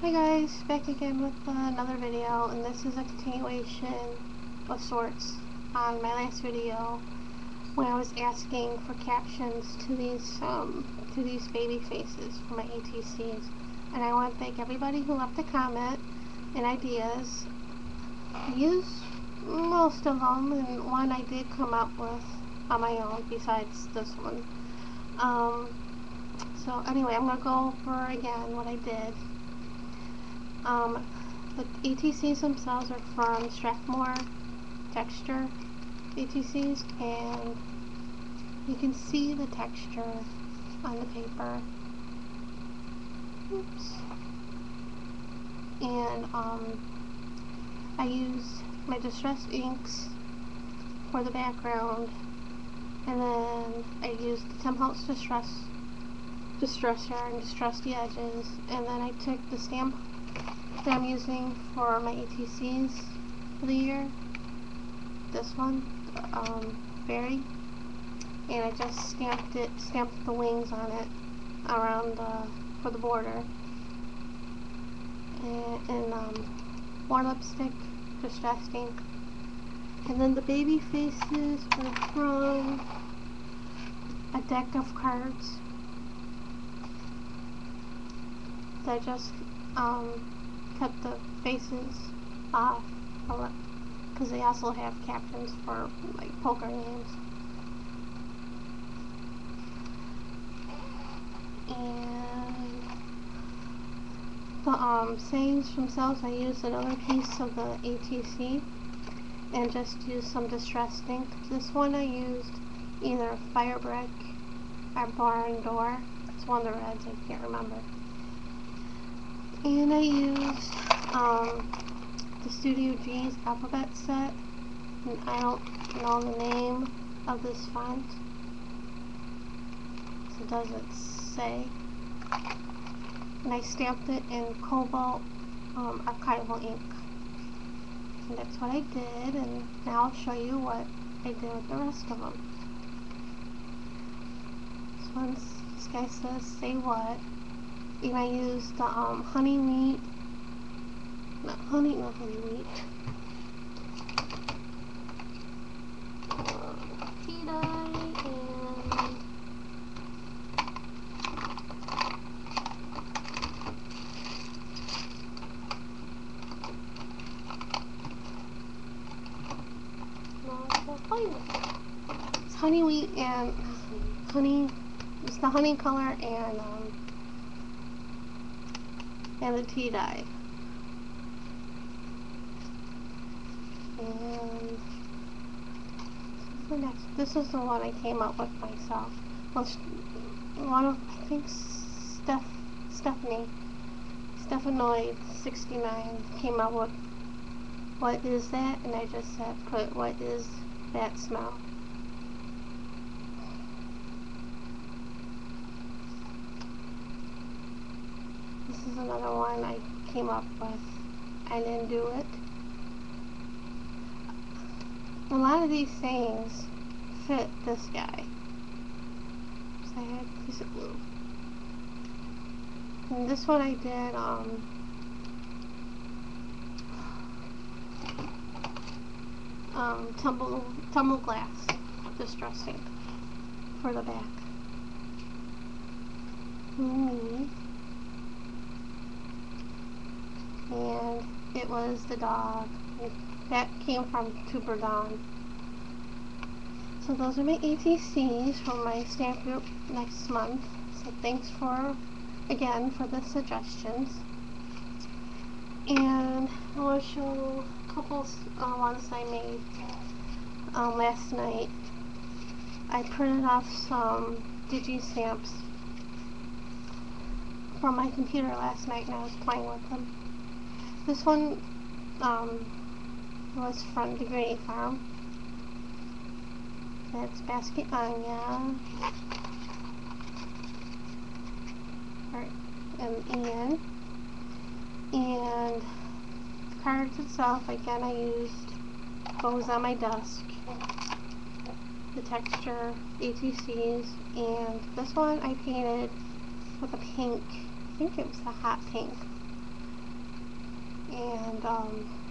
Hi guys, back again with another video, and this is a continuation of sorts on my last video when I was asking for captions to these baby faces for my ATCs. And I want to thank everybody who left a comment and ideas. I used most of them, and one I did come up with on my own besides this one. So anyway, I'm going to go over again what I did. The ATCs themselves are from Strathmore texture ATCs, and you can see the texture on the paper. Oops. And I used my distressed inks for the background, and then I used the Tim Holtz distressor and distressed the edges, and then I took the stamp that I'm using for my ATCs for the year, this one, Berry, and I just stamped the wings on it around for the border, and more lipstick, distressed ink, and then the baby faces are from a deck of cards that just cut the faces off because they also have captions for like poker names. And the sayings themselves, I used another piece of the ATC and just used some distressed ink. This one I used either Fire Brick or Barn Door. It's one of the reds, I can't remember. And I used the Studio G's alphabet set, and I don't know the name of this font, so it doesn't say. And I stamped it in Cobalt archival ink. And that's what I did, and now I'll show you what I did with the rest of them. This guy says, say what? And I used the honey wheat, not honey wheat, tea dye, and it's honey wheat and honey. It's the honey color and the tea dye. And this is the one I came up with myself. Well, one of, I think, Stephanoid 69 came up with what is that, and I just said put what is that smell. This is another one I came up with. I didn't do it. A lot of these sayings fit this guy. So I had a piece of glue. And this one I did tumble glass distressing for the back. Me. And it was the dog. That came from TuberDawn. So those are my ATCs for my stamp group next month. So thanks again for the suggestions. And I want to show a couple ones I made last night. I printed off some digi-stamps from my computer last night, and I was playing with them. This one was from the Granny Farm. That's Basket Anya, and Ian. And the cards itself, again, I used what was on my desk, the texture ATCs, and this one I painted with a pink, I think it was the hot pink. and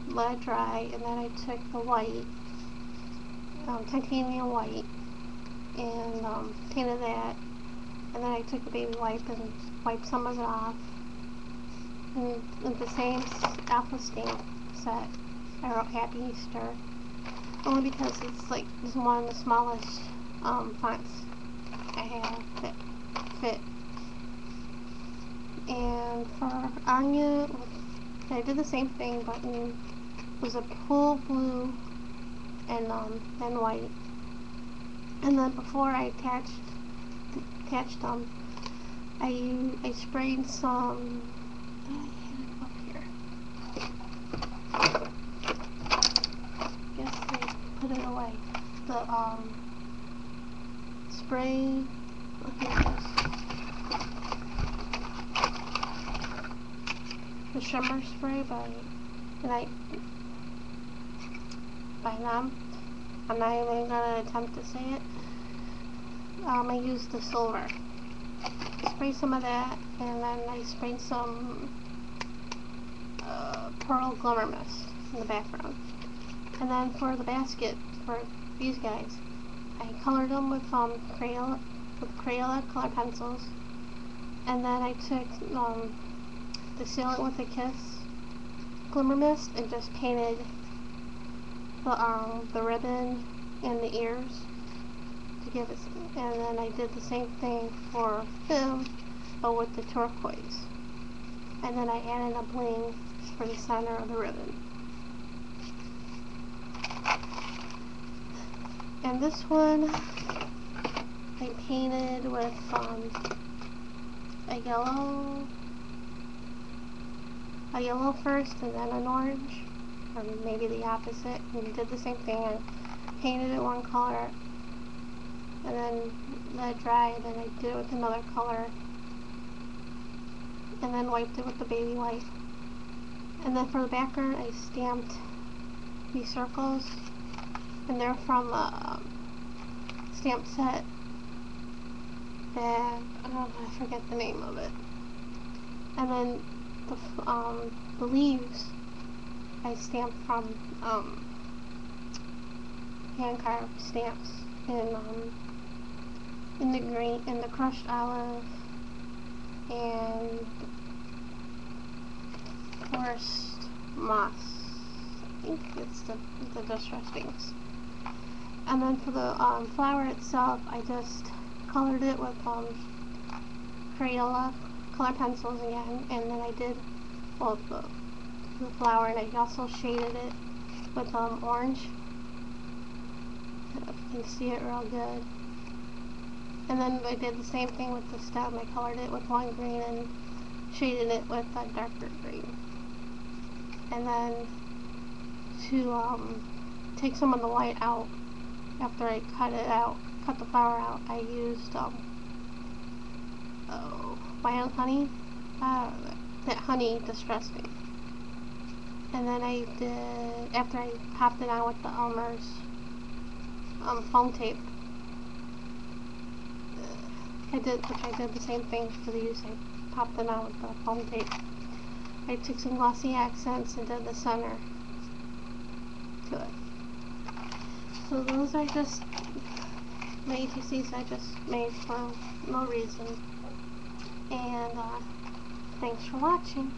let it dry, and then I took the white, titanium white, and painted that, and then I took a baby wipe and wiped some of it off, and with the same alpha stamp set I wrote Happy Easter, only because it's like one of the smallest fonts I have that fit. And for Anya, I did the same thing, but it was a pool blue and white. And then before I attached them, I sprayed some. I had it up here. Guess they put it away. The spray. Look at this. The shimmer spray by them. I'm not even gonna attempt to say it. I used the silver. Spray some of that, and then I sprayed some pearl glimmer mist in the background. And then for the basket for these guys, I colored them with Crayola color pencils, and then I took to seal it with a Kiss glimmer mist and just painted the ribbon and the ears to give it some, and then I did the same thing for them, but with the turquoise, and then I added a bling for the center of the ribbon. And this one I painted with a yellow first and then an orange, or maybe the opposite, and did the same thing. I painted it one color and then let it dry, and then I did it with another color and then wiped it with the baby wipe. And then for the background I stamped these circles, and they're from a stamp set that, I forget the name of it. And then the leaves I stamped from hand carved stamps in the green, in the crushed olive and forest moss. I think it's the distress things. And then for the flower itself, I just colored it with Crayola color pencils again, and then I did the flower, and I also shaded it with orange. If you can see it real good. And then I did the same thing with the stem. I colored it with one green and shaded it with a darker green. And then to take some of the white out, after I cut the flower out, I used wild honey, that honey distressed me. And then I did, after I popped it on with the Elmer's foam tape, I did the same thing for these. I popped it on with the foam tape. I took some glossy accents and did the center to it. So those are just my ATCs I just made for no reason. And thanks for watching.